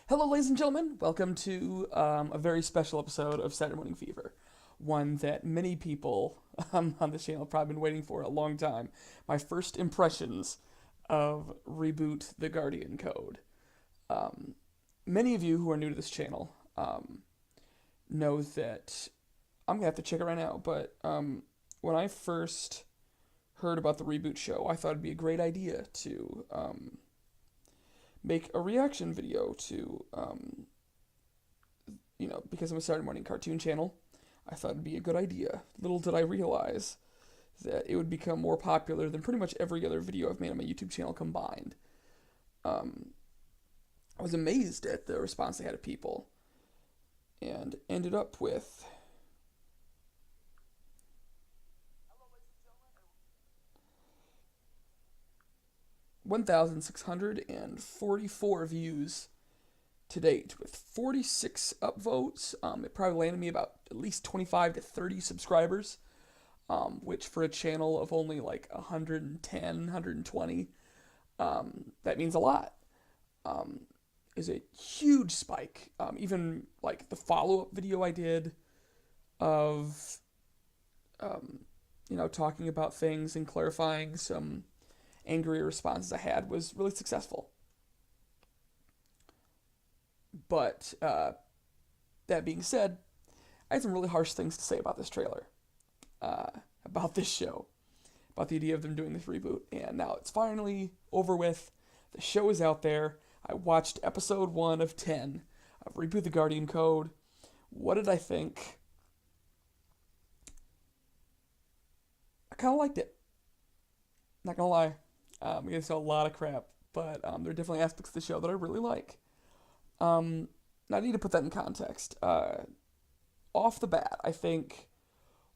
Hello, ladies and gentlemen. Welcome to a very special episode of Saturday Morning Fever. One that many people on this channel have probably been waiting for a long time. My first impressions of Reboot the Guardian Code. Many of you who are new to this channel know that I'm going to have to check it right now, but when I first heard about the Reboot show, I thought it'd be a great idea to make a reaction video to, because I'm a Saturday morning cartoon channel, I thought it'd be a good idea. Little did I realize that it would become more popular than pretty much every other video I've made on my YouTube channel combined. I was amazed at the response they had of people, and ended up with 1,644 views to date, with 46 upvotes. It probably landed me about at least 25 to 30 subscribers, which for a channel of only like 110, 120, that means a lot. Is a huge spike. Even like the follow-up video I did of, talking about things and clarifying some angry responses I had was really successful. But that being said, I had some really harsh things to say about this trailer, about this show, about the idea of them doing this reboot. And now it's finally over with. The show is out there. I watched episode 1 of 10 of Reboot the Guardian Code. What did I think? I kind of liked it. Not gonna lie. I'm gonna say a lot of crap, but there are definitely aspects of the show that I really like. Now I need to put that in context. Off the bat, I think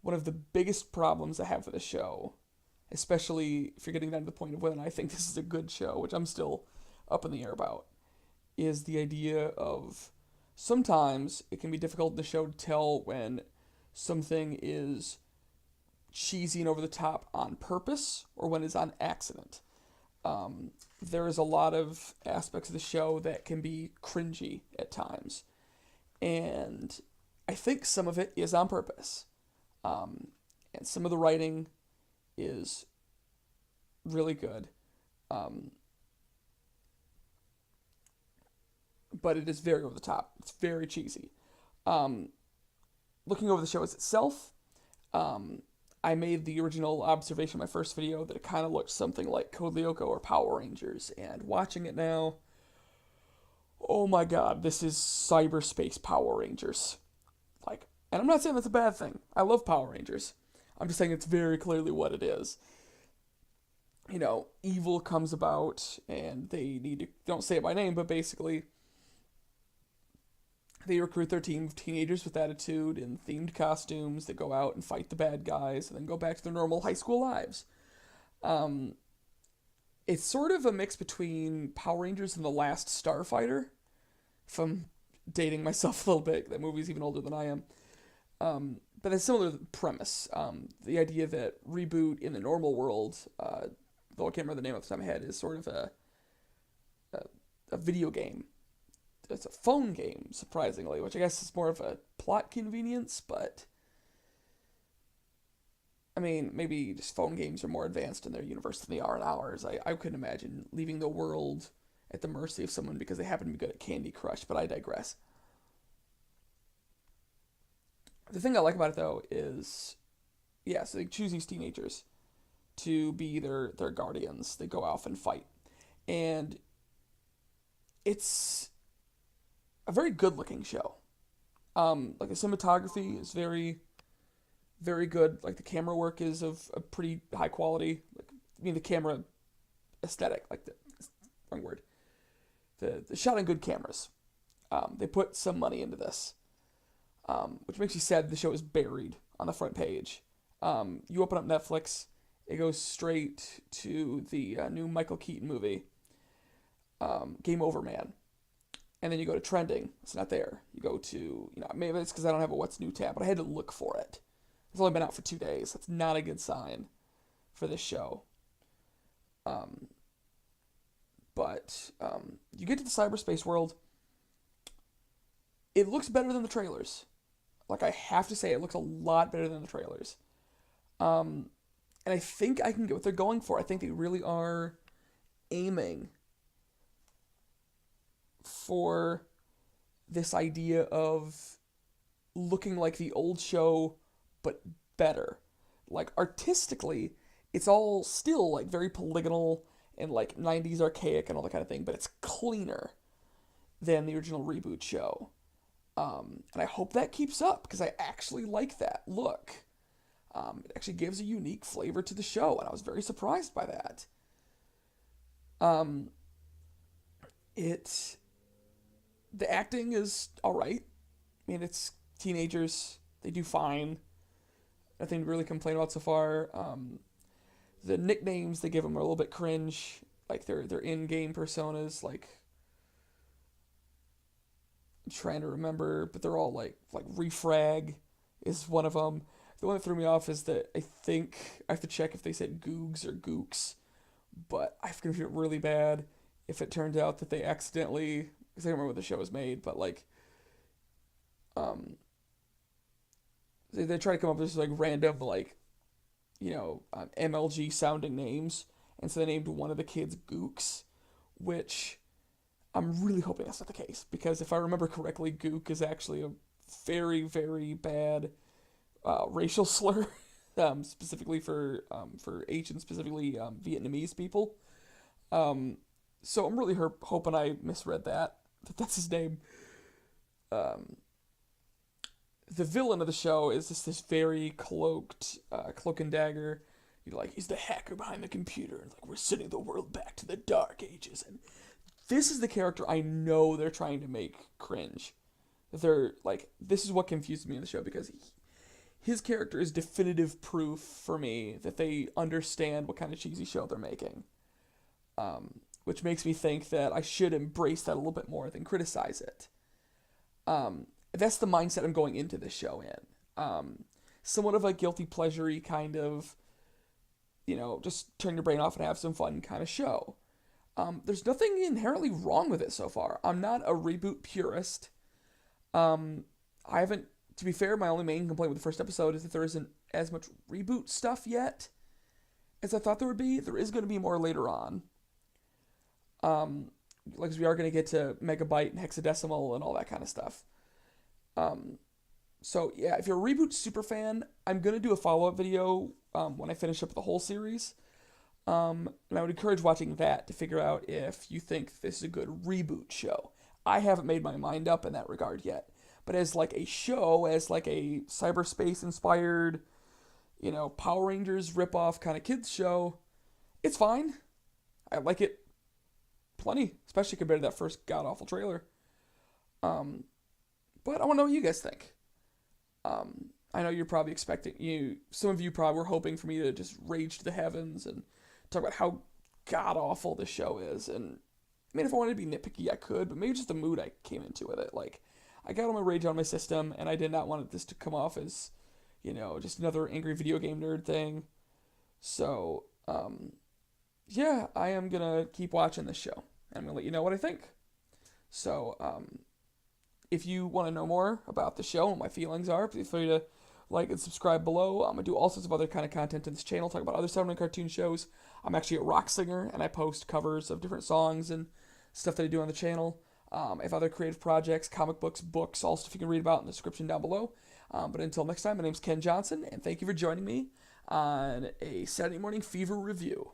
one of the biggest problems I have with the show, especially if you're getting down to the point of whether I think this is a good show, which I'm still up in the air about, is the idea of sometimes it can be difficult in the show to tell when something is cheesy and over the top on purpose or when it's on accident. There is a lot of aspects of the show that can be cringy at times, and I think some of it is on purpose, and some of the writing is really good, but it is very over the top. It's very cheesy. Looking over the show as itself, I made the original observation in my first video that it kind of looked something like Code Lyoko or Power Rangers, and watching it now, oh my god, this is cyberspace Power Rangers. And I'm not saying that's a bad thing. I love Power Rangers. I'm just saying it's very clearly what it is. Evil comes about, and they need to, don't say it by name, but basically they recruit their team of teenagers with attitude in themed costumes that go out and fight the bad guys and then go back to their normal high school lives. It's sort of a mix between Power Rangers and The Last Starfighter, if I'm dating myself a little bit. That movie's even older than I am. But a similar premise. The idea that Reboot in the normal world, though I can't remember the name off the top of my head, is sort of a video game. It's a phone game, surprisingly, which I guess is more of a plot convenience, but I mean, maybe just phone games are more advanced in their universe than they are in ours. I couldn't imagine leaving the world at the mercy of someone because they happen to be good at Candy Crush, but I digress. The thing I like about it, though, is, yeah, so they choose these teenagers to be their guardians. They go off and fight. And it's a very good-looking show. The cinematography is very, very good. Like, the camera work is of a pretty high quality. The camera aesthetic, wrong word. The shot on good cameras. They put some money into this, which makes you sad the show is buried on the front page. You open up Netflix, it goes straight to the new Michael Keaton movie, Game Over Man. And then you go to trending, it's not there. You go to, maybe it's because I don't have a what's new tab, but I had to look for it. It's only been out for 2 days. That's not a good sign for this show. But you get to the cyberspace world, it looks better than the trailers. Like, I have to say, it looks a lot better than the trailers. Um, and I think I can get what they're going for. I think they really are aiming for this idea of looking like the old show, but better. Like, artistically, it's all still like very polygonal and like 90s archaic and all that kind of thing, but it's cleaner than the original Reboot show. And I hope that keeps up because I actually like that look. It actually gives a unique flavor to the show, and I was very surprised by that. Um, it the acting is all right. I mean, it's teenagers; they do fine. Nothing to really complain about so far. The nicknames they give them are a little bit cringe, like their in-game personas. Like, I'm trying to remember, but they're all like refrag is one of them. The one that threw me off is that I think I have to check if they said googs or gooks, but I forget if it really bad if it turned out that they accidentally, because I don't remember when the show was made, but like um they try to come up with this like random like MLG sounding names, and so they named one of the kids Gooks, which I'm really hoping that's not the case because if I remember correctly, Gook is actually a very very bad racial slur, specifically for Asian, specifically Vietnamese people. So I'm really hoping I misread that that's his name. Um, the villain of the show is just this very cloaked, cloak and dagger. He's the hacker behind the computer, and like we're sending the world back to the dark ages. And this is the character I know they're trying to make cringe. They're like, this is what confused me in the show because his character is definitive proof for me that they understand what kind of cheesy show they're making. Which makes me think that I should embrace that a little bit more than criticize it. That's the mindset I'm going into this show in. Somewhat of a guilty pleasure kind of, just turn your brain off and have some fun kind of show. There's nothing inherently wrong with it so far. I'm not a reboot purist. I haven't, to be fair, my only main complaint with the first episode is that there isn't as much reboot stuff yet as I thought there would be. There is going to be more later on. Like we are going to get to megabyte and hexadecimal and all that kind of stuff. So yeah, if you're a Reboot super fan, I'm going to do a follow-up video when I finish up the whole series. And I would encourage watching that to figure out if you think this is a good Reboot show. I haven't made my mind up in that regard yet. But as like a show, as like a cyberspace-inspired, Power Rangers rip-off kind of kids show, it's fine. I like it plenty, especially compared to that first god-awful trailer. But I want to know what you guys think. I know you're probably some of you probably were hoping for me to just rage to the heavens and talk about how god-awful this show is. And I mean, if I wanted to be nitpicky, I could, but maybe just the mood I came into with it. Like, I got all my rage on my system, and I did not want this to come off as, just another angry video game nerd thing. So, yeah, I am gonna keep watching this show. I'm gonna let you know what I think. So, if you want to know more about the show and what my feelings are, please feel free to like and subscribe below. I do all sorts of other kind of content in this channel, talk about other Saturday cartoon shows. I'm actually a rock singer, and I post covers of different songs and stuff that I do on the channel. I have other creative projects, comic books, all stuff you can read about in the description down below. But until next time, my name's Ken Johnson, and thank you for joining me on a Saturday Morning Fever review.